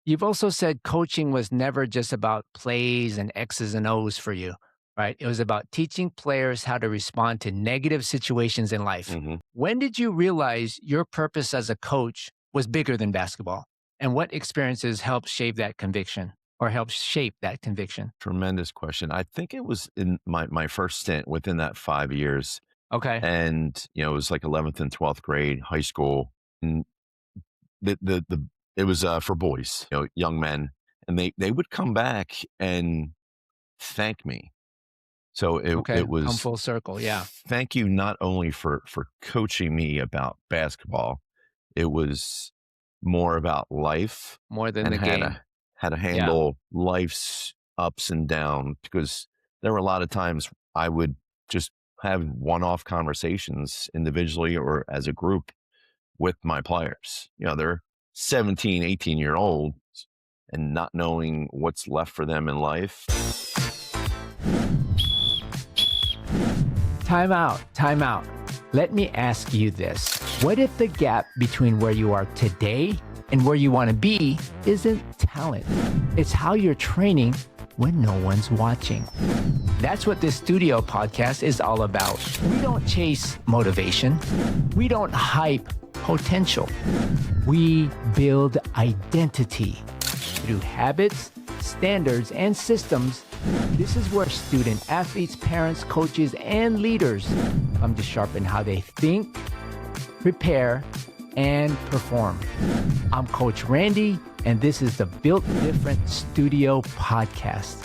You've also said coaching was never just about plays and X's and O's for you, right? It was about teaching players how to respond to negative situations in life. Mm-hmm. When did you realize your purpose as a coach was bigger than basketball? And what experiences helped shape that conviction or helped shape that conviction? Tremendous question. I think it was in my first stint within that 5 years. Okay. And, it was like 11th and 12th grade, high school. And it was for boys, young men. And they would come back and thank me. So it Come was full circle. Yeah. thank you not only for coaching me about basketball, it was more about life More than and the game. how to handle life's ups and downs, because there were a lot of times I would just have one-off conversations individually or as a group with my players. They're 17, 18-year-olds and not knowing what's left for them in life. Time out. Let me ask you this. What if the gap between where you are today and where you want to be isn't talent? It's how you're training when no one's watching. That's what this studio podcast is all about. We don't chase motivation. We don't hype potential. We build identity through habits, standards, and systems. This is where student athletes, parents, coaches, and leaders come to sharpen how they think, prepare, and perform. I'm Coach Randy, and this is the Built Different Studio Podcast.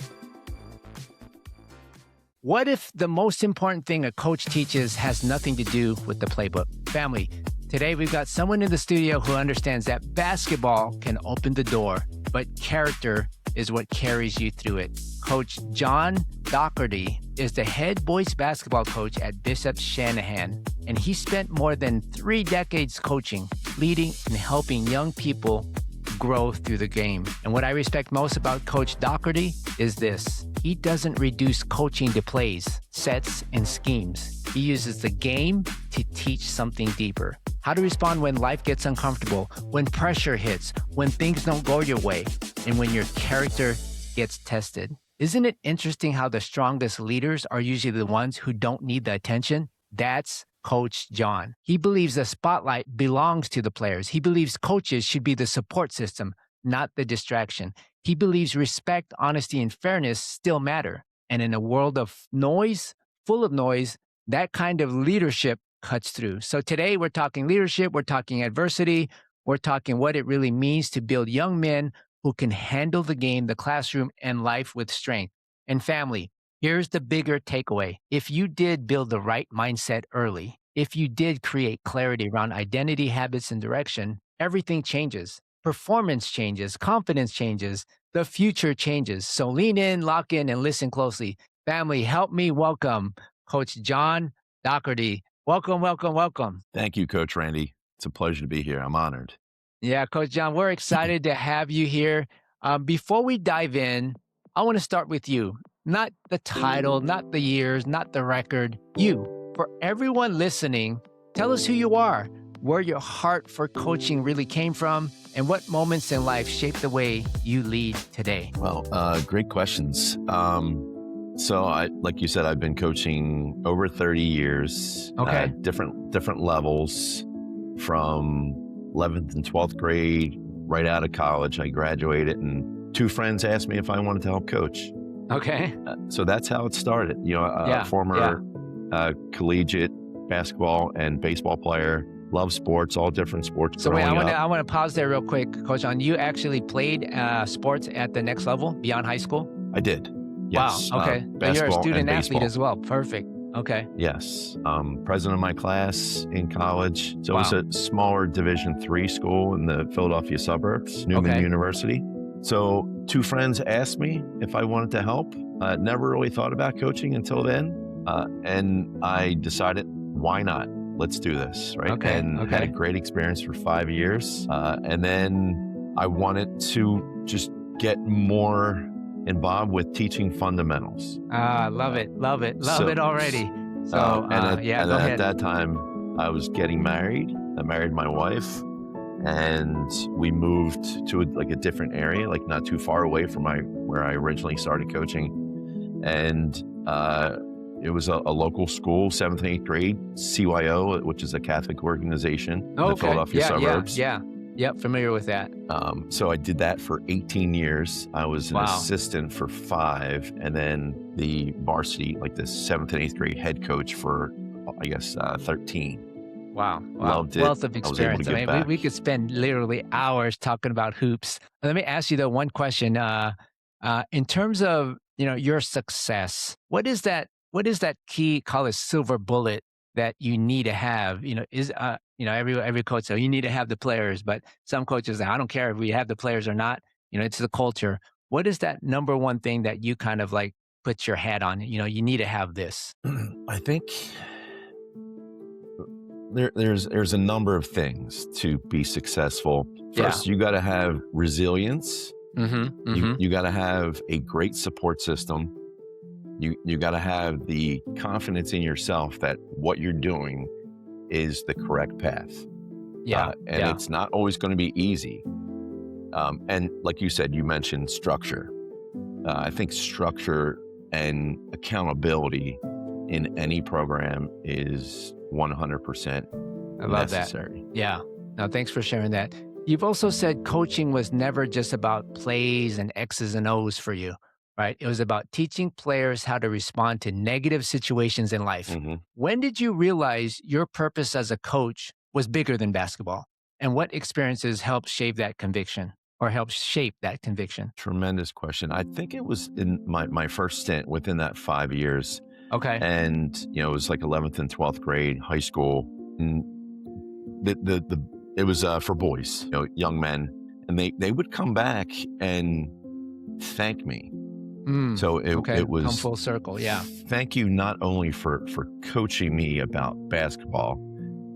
What if the most important thing a coach teaches has nothing to do with the playbook? Family, today we've got someone in the studio who understands that basketball can open the door, but character is what carries you through it. Coach John Dougherty is the head boys basketball coach at Bishop Shanahan, and he spent more than 3 decades coaching, leading, and helping young people grow through the game. And what I respect most about Coach Dougherty is this. He doesn't reduce coaching to plays, sets, and schemes. He uses the game to teach something deeper. How to respond when life gets uncomfortable, when pressure hits, when things don't go your way, and when your character gets tested. Isn't it interesting how the strongest leaders are usually the ones who don't need the attention? That's Coach John. He believes the spotlight belongs to the players. He believes coaches should be the support system, not the distraction. He believes respect, honesty, and fairness still matter. And in a world of noise, full of noise, that kind of leadership cuts through. So today we're talking leadership, we're talking adversity, we're talking what it really means to build young men who can handle the game, the classroom, and life with strength. And family, here's the bigger takeaway. If you did build the right mindset early, if you did create clarity around identity, habits, and direction, everything changes. Performance changes, confidence changes, the future changes. So lean in, lock in, and listen closely. Family, help me welcome Coach John Dougherty. Welcome. Thank you, Coach Randy. It's a pleasure to be here. I'm honored. Yeah, Coach John, we're excited to have you here. Before we dive in, I want to start with you. Not the title, not the years, not the record. You. For everyone listening, tell us who you are, where your heart for coaching really came from, and what moments in life shaped the way you lead today. Well, great questions. So like you said, I've been coaching over 30 years, Okay. Different levels, from 11th and 12th grade, right out of college. I graduated and 2 friends asked me if I wanted to help coach. Okay. So that's how it started. Former collegiate basketball and baseball player, love sports, all different sports. So wait, growing I up. want to pause there real quick, Coach John. You actually played sports at the next level, beyond high school? I did. Yes. Wow. Okay. So you're a basketball student and athlete baseball. as well. Perfect. Okay. Yes. President of my class in college. So Wow. it was a smaller Division III school in the Philadelphia suburbs, Newman Okay. University. So 2 friends asked me if I wanted to help. Never really thought about coaching until then. And I decided, why not? Let's do this, right? Okay. And had a great experience for 5 years. And then I wanted to just get more involved with teaching fundamentals. Love it already. So, Go ahead. at that time, I was getting married. I married my wife, and we moved to a different area, like not too far away from where I originally started coaching. And it was a local school, 7th and 8th grade, CYO, which is a Catholic organization in the Philadelphia suburbs. Yep, familiar with that. So I did that for 18 years. I was an assistant for 5, and then the varsity, like the 7th and 8th grade head coach for, 13. Wow. Loved it. Wealth of experience. I mean, we could spend literally hours talking about hoops. Let me ask you though one question. In terms of, your success, what is that key, call it silver bullet, that you need to have? Every coach says you need to have the players, but some coaches say, I don't care if we have the players or not. It's the culture. What is that number one thing that you kind of like put your hat on? You need to have this. I think there's a number of things to be successful. First, you got to have resilience. You got to have a great support system. You got to have the confidence in yourself that what you're doing is the correct path. It's not always going to be easy. And like you said, you mentioned structure. I think structure and accountability in any program is 100% I love necessary. That. Yeah. No, thanks for sharing that. You've also said coaching was never just about plays and X's and O's for you, right? It was about teaching players how to respond to negative situations in life. When did you realize your purpose as a coach was bigger than basketball? And what experiences helped shape that conviction? Tremendous question. I think it was in my first stint within that 5 years. Okay. And, it was like 11th and 12th grade, high school. And it was for boys, young men. And they would come back and thank me. So it was come full circle. Yeah. Thank you not only for coaching me about basketball,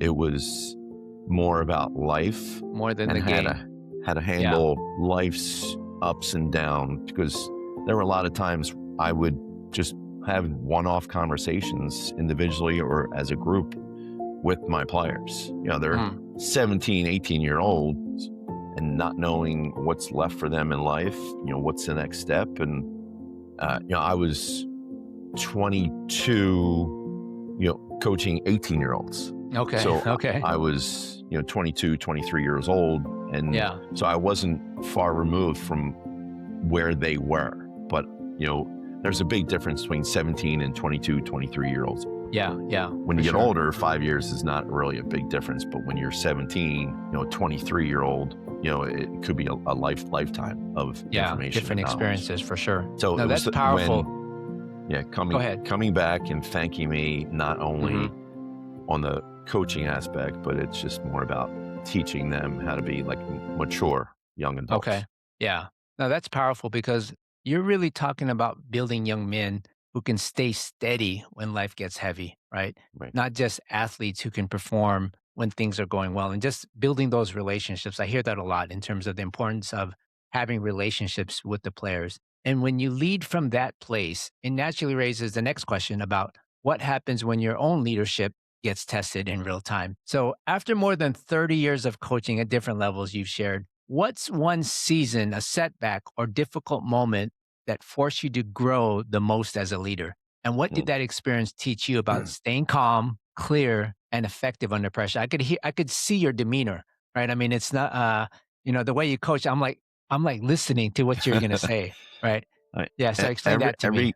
it was more about life, more than the game, how to handle life's ups and downs, because there were a lot of times I would just have one-off conversations individually or as a group with my players. They're 17, 18-year-olds and not knowing what's left for them in life, what's the next step. And I was 22, coaching 18-year-olds. Okay. So I was, 22, 23 years old. And so I wasn't far removed from where they were. But, there's a big difference between 17 and 22, 23-year-olds. Yeah. When you get older, 5 years is not really a big difference. But when you're 17, 23-year-old, it could be a lifetime of information. Different experiences for sure. So that's powerful. Coming back and thanking me, not only on the coaching aspect, but it's just more about teaching them how to be like mature young adults. Okay. Yeah. No, that's powerful because you're really talking about building young men who can stay steady when life gets heavy, right? Not just athletes who can perform when things are going well, and just building those relationships. I hear that a lot in terms of the importance of having relationships with the players. And when you lead from that place, it naturally raises the next question about what happens when your own leadership gets tested in real time. So after more than 30 years of coaching at different levels you've shared, what's one season, a setback, or difficult moment that forced you to grow the most as a leader? And what did that experience teach you about staying calm, clear, and effective under pressure? I could see your demeanor, right? I mean, it's not, the way you coach, I'm like listening to what you're going to say, right? Yeah. So explain that to me.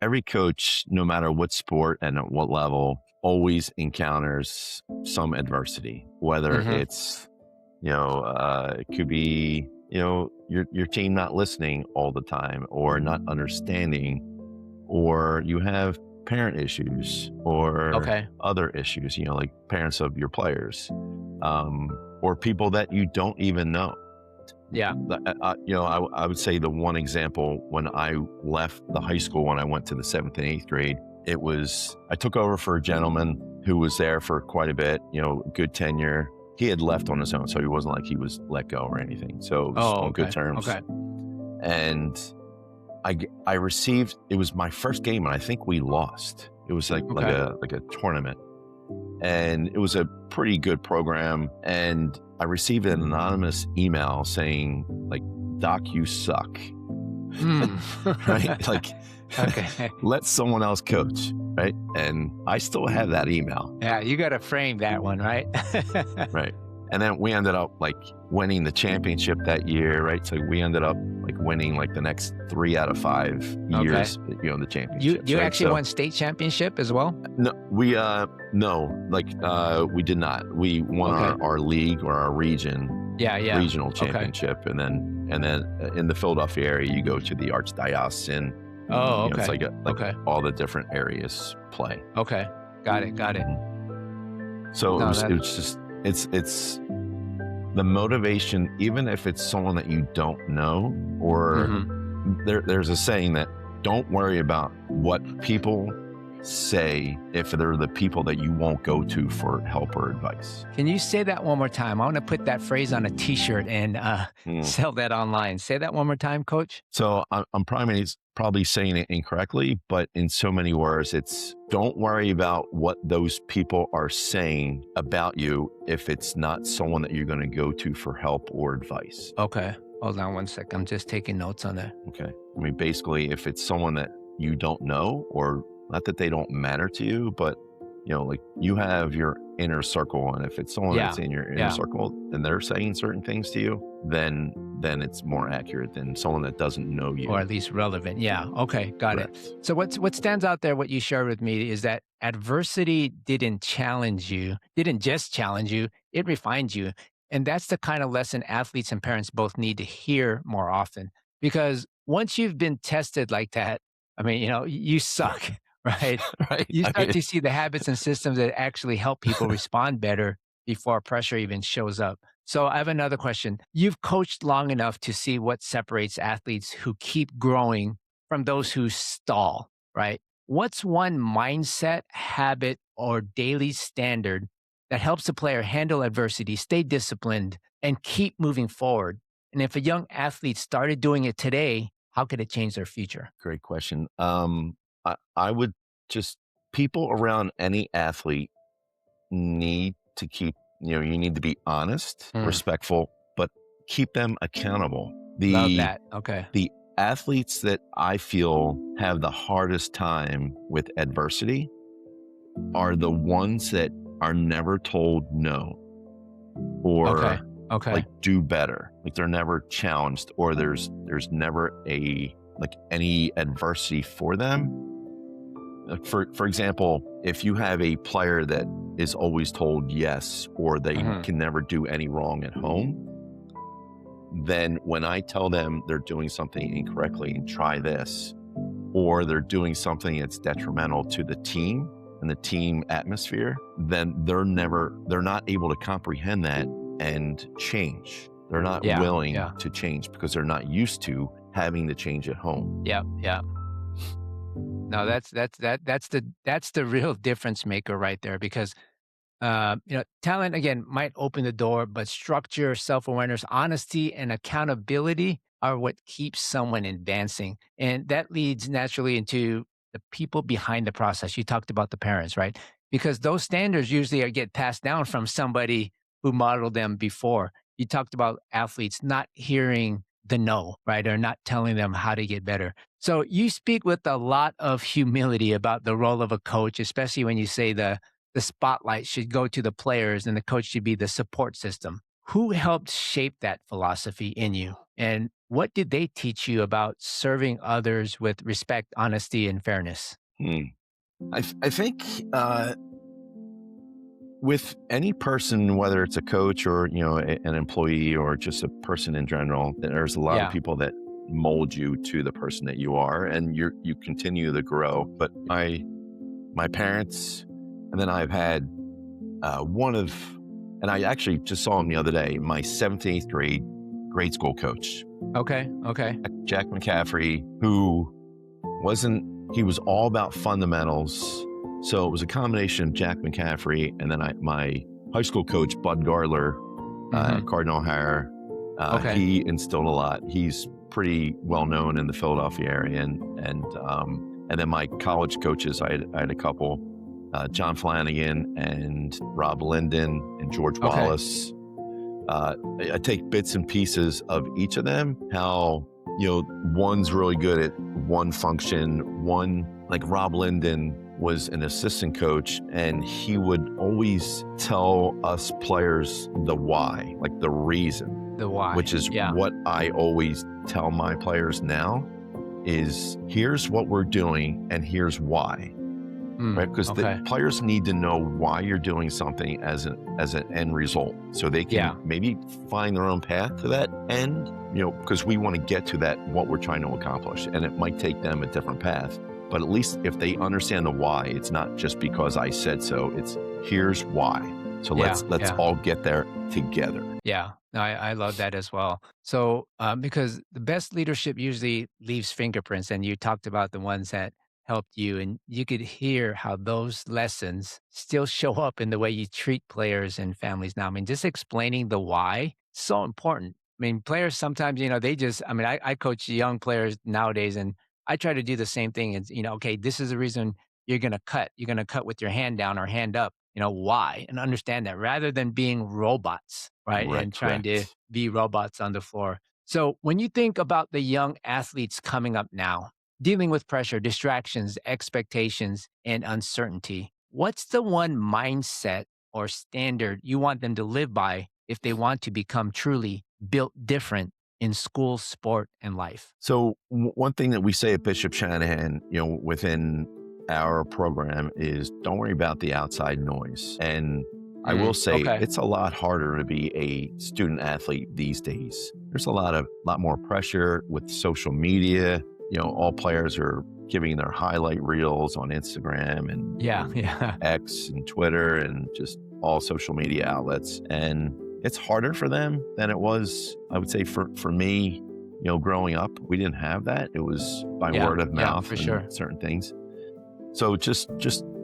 Every coach, no matter what sport and at what level, always encounters some adversity, whether it's, it could be, your team not listening all the time or not understanding, or you have parent issues or other issues, like parents of your players, or people that you don't even know. Yeah. I would say the one example, when I left the high school, when I went to the 7th and 8th grade, I took over for a gentleman who was there for quite a bit, good tenure. He had left on his own, so he wasn't like he was let go or anything. So it was on good terms. Okay. And I received, it was my first game, and I think we lost. It was like a tournament. and it was a pretty good program. And I received an anonymous email saying, like, "Doc, you suck." Right? Like, Okay. let someone else coach. Right? And I still have that email. Yeah, you got to frame that one, right? Right. And then we ended up like winning the championship that year, right? So we ended up like winning like the next 3 out of 5 years, the championship. You right? actually won state championship as well? No, we did not. We won our league or our region, regional championship, and then in the Philadelphia area, you go to the archdiocesan. Oh, okay. It's like all the different areas play. Okay, got it. So it's the motivation, even if it's someone that you don't know, or there's a saying that don't worry about what people say if they're the people that you won't go to for help or advice. Can you say that one more time? I want to put that phrase on a t-shirt and sell that online. Say that one more time, Coach. So I'm probably saying it incorrectly, but in so many words, it's don't worry about what those people are saying about you if it's not someone that you're going to go to for help or advice. Okay. Hold on one sec. I'm just taking notes on that. Okay. I mean, basically, if it's someone that you don't know, or not that they don't matter to you, but like you have your inner circle, and if it's someone that's in your inner circle and they're saying certain things to you, then it's more accurate than someone that doesn't know you, or at least relevant. Yeah. Okay. Got it. So what stands out there, what you shared with me, is that adversity didn't just challenge you, it refined you. And that's the kind of lesson athletes and parents both need to hear more often, because once you've been tested like that, I mean, you suck. Right. You start to see the habits and systems that actually help people respond better before pressure even shows up. So I have another question. You've coached long enough to see what separates athletes who keep growing from those who stall, right? What's one mindset, habit, or daily standard that helps a player handle adversity, stay disciplined, and keep moving forward? And if a young athlete started doing it today, how could it change their future? Great question. I would people around any athlete need to keep, you need to be honest, respectful, but keep them accountable. Love that. Okay. The athletes that I feel have the hardest time with adversity are the ones that are never told no, or like do better. Like they're never challenged, or there's never any adversity for them. For example, if you have a player that is always told yes, or they can never do any wrong at home, then when I tell them they're doing something incorrectly and try this, or they're doing something that's detrimental to the team and the team atmosphere, then they're not able to comprehend that and change. They're not willing to change because they're not used to having to change at home. Yeah. No, that's the real difference maker right there, because talent again might open the door, but structure, self-awareness, honesty, and accountability are what keeps someone advancing. And that leads naturally into the people behind the process. You talked about the parents, right? Because those standards usually get passed down from somebody who modeled them before. You talked about athletes not hearing the no, right? Or not telling them how to get better. So you speak with a lot of humility about the role of a coach, especially when you say the spotlight should go to the players and the coach should be the support system. Who helped shape that philosophy in you? And what did they teach you about serving others with respect, honesty, and fairness? I think with any person, whether it's a coach or an employee or just a person in general, there's a lot of people that mold you to the person that you are, and you continue to grow. But my parents, and then I've had and I actually just saw him the other day, my 7th and 8th grade school coach. Okay. Jack McCaffrey, who he was all about fundamentals. So it was a combination of Jack McCaffrey and then my high school coach, Bud Gardler, Cardinal O'Hara. He instilled a lot. He's pretty well known in the Philadelphia area, and then my college coaches, I had a couple. John Flanagan and Rob Linden and George Wallace. I take bits and pieces of each of them, how, one's really good at one function. One, like Rob Linden was an assistant coach, and he would always tell us players the why, like the reason. The why. Which is what I always tell my players now is, here's what we're doing and here's why. Right? Because the players need to know why you're doing something as an end result, so they can maybe find their own path to that end, because we want to get to that, what we're trying to accomplish, and it might take them a different path. But at least if they understand the why, it's not just because I said so, it's here's why. So let's all get there together. Yeah, I love that as well. So because the best leadership usually leaves fingerprints, and you talked about the ones that helped you, and you could hear how those lessons still show up in the way you treat players and families now. I mean, just explaining the why, so important. I mean, players sometimes, I coach young players nowadays, and I try to do the same thing. And, okay, this is the reason you're going to cut. You're going to cut with your hand down or hand up. Why? And understand that, rather than being robots, right? And trying to be robots on the floor. So when you think about the young athletes coming up now, dealing with pressure, distractions, expectations, and uncertainty, what's the one mindset or standard you want them to live by if they want to become truly built different in school, sport, and life? So one thing that we say at Bishop Shanahan, within our program is, don't worry about the outside noise. And I will say it's a lot harder to be a student athlete these days. There's a lot more pressure with social media. All players are giving their highlight reels on Instagram and X and Twitter and just all social media outlets. And it's harder for them than it was, I would say, for me, growing up. We didn't have that. It was by word of mouth for and certain things. So just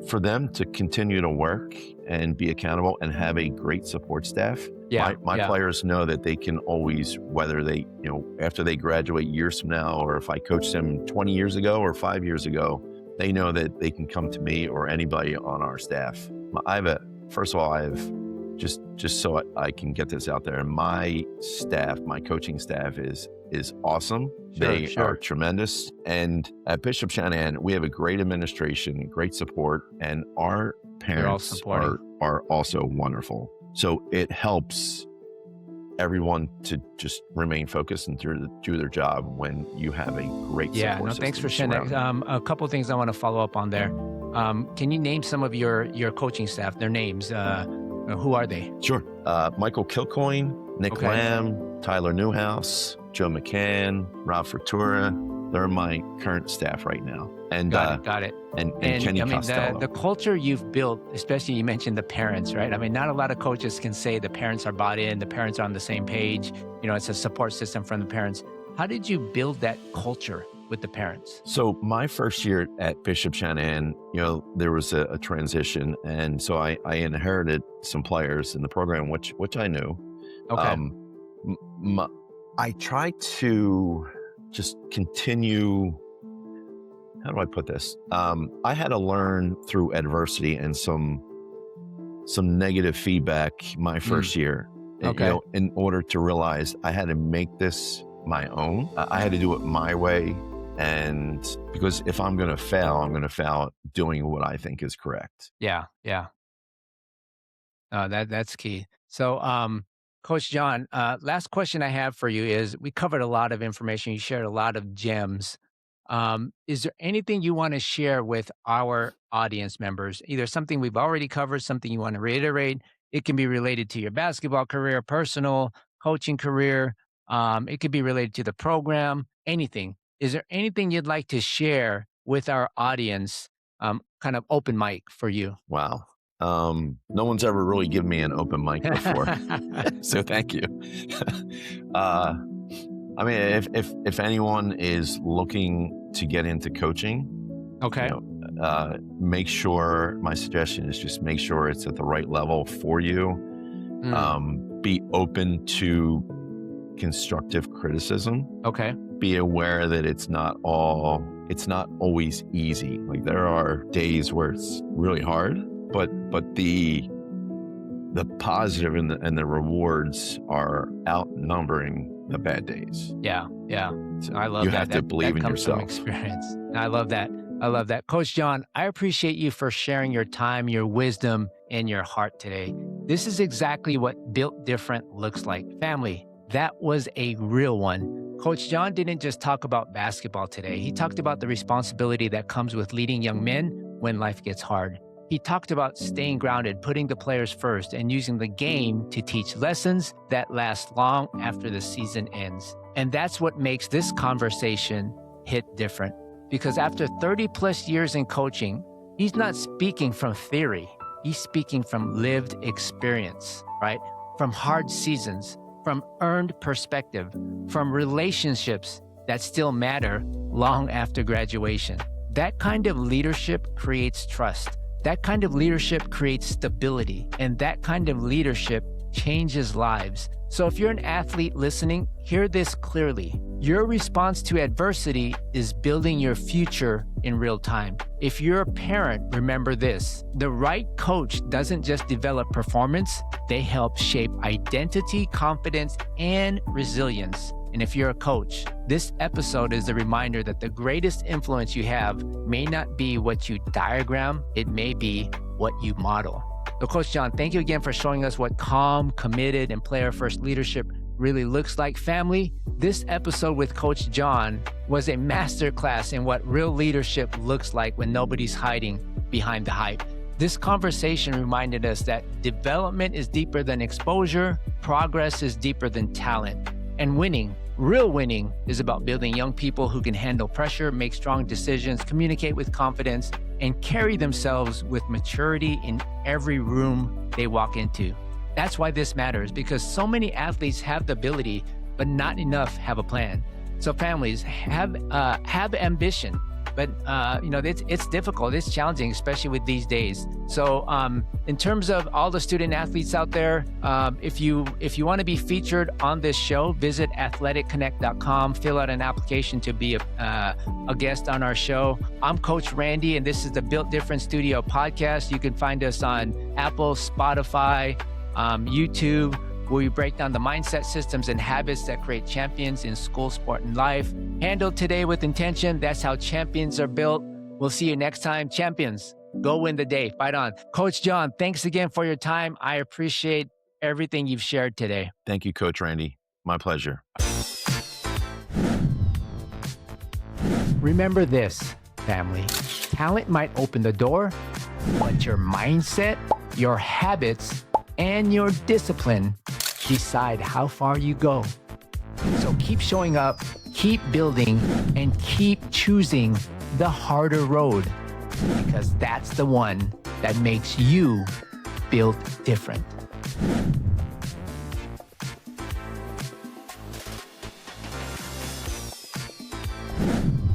for them to continue to work and be accountable and have a great support staff. My players know that they can always, whether they, after they graduate years from now, or if I coached them 20 years ago or 5 years ago, they know that they can come to me or anybody on our staff. First of all, I have just so I can get this out there, my staff, my coaching staff is awesome. They are tremendous. And at Bishop Shanahan, we have a great administration, great support, and our parents are also wonderful. So it helps everyone to just remain focused and do their job when you have a great support system. Thanks for sharing that. A couple of things I want to follow up on there. Can you name some of your coaching staff, their names? Who are they? Sure. Michael Kilcoyne, Nick Lamb, Tyler Newhouse, Joe McCann, Rob Fertura. They're my current staff right now. And Got it. And Kenny Costello. The culture you've built, especially you mentioned the parents, right? I mean, not a lot of coaches can say the parents are bought in, the parents are on the same page. It's a support system from the parents. How did you build that culture with the parents? So my first year at Bishop Shanahan, there was a transition. And so I inherited some players in the program, which I knew. I tried to just continue, how do I put this? I had to learn through adversity and some negative feedback my first year, in order to realize I had to make this my own. I had to do it my way. And because if I'm going to fail, I'm going to fail doing what I think is correct. Yeah. That's key. So, Coach John, last question I have for you is, we covered a lot of information. You shared a lot of gems. Is there anything you want to share with our audience members? Either something we've already covered, something you want to reiterate. It can be related to your basketball career, personal, coaching career. It could be related to the program, anything. Is there anything you'd like to share with our audience, kind of open mic for you? Wow. No one's ever really given me an open mic before. So thank you. I mean, if anyone is looking to get into coaching, make sure, my suggestion is just make sure it's at the right level for you. Be open to constructive criticism. Okay. Be aware that it's not always easy. Like there are days where it's really hard, but the positive and the rewards are outnumbering the bad days. Yeah. So I love you that. have to believe that in comes yourself. From experience. I love that. Coach John, I appreciate you for sharing your time, your wisdom, and your heart today. This is exactly what Built Different looks like. Family, that was a real one. Coach John didn't just talk about basketball today. He talked about the responsibility that comes with leading young men when life gets hard. He talked about staying grounded, putting the players first, and using the game to teach lessons that last long after the season ends. And that's what makes this conversation hit different. Because after 30 plus years in coaching, he's not speaking from theory. He's speaking from lived experience, right? From hard seasons, from earned perspective, from relationships that still matter long after graduation. That kind of leadership creates trust. That kind of leadership creates stability. And that kind of leadership changes lives. So if you're an athlete listening, hear this clearly. Your response to adversity is building your future in real time. If you're a parent, remember this. The right coach doesn't just develop performance, they help shape identity, confidence, and resilience. And if you're a coach, this episode is a reminder that the greatest influence you have may not be what you diagram, it may be what you model. So Coach John, thank you again for showing us what calm, committed, and player-first leadership really looks like. Family, this episode with Coach John was a masterclass in what real leadership looks like when nobody's hiding behind the hype. This conversation reminded us that development is deeper than exposure, progress is deeper than talent, and winning, real winning, is about building young people who can handle pressure, make strong decisions, communicate with confidence, and carry themselves with maturity in every room they walk into. That's why this matters, because so many athletes have the ability, but not enough have a plan. So families, have ambition, but it's difficult, it's challenging, especially with these days. So in terms of all the student athletes out there, if you want to be featured on this show, visit athleticonnect.com, fill out an application to be a guest on our show. I'm Coach Randy, and this is the Built Different Studio Podcast. You can find us on Apple, Spotify, YouTube, where we break down the mindset, systems, and habits that create champions in school, sport, and life. Handled today with intention. That's how champions are built. We'll see you next time. Champions, go win the day. Fight on. Coach John, thanks again for your time. I appreciate everything you've shared today. Thank you, Coach Randy. My pleasure. Remember this, family. Talent might open the door, but your mindset, your habits, and your discipline decide how far you go. So keep showing up, keep building, and keep choosing the harder road, because that's the one that makes you built different.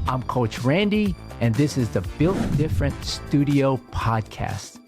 I'm Coach Randy, and this is the Built Different Studio Podcast.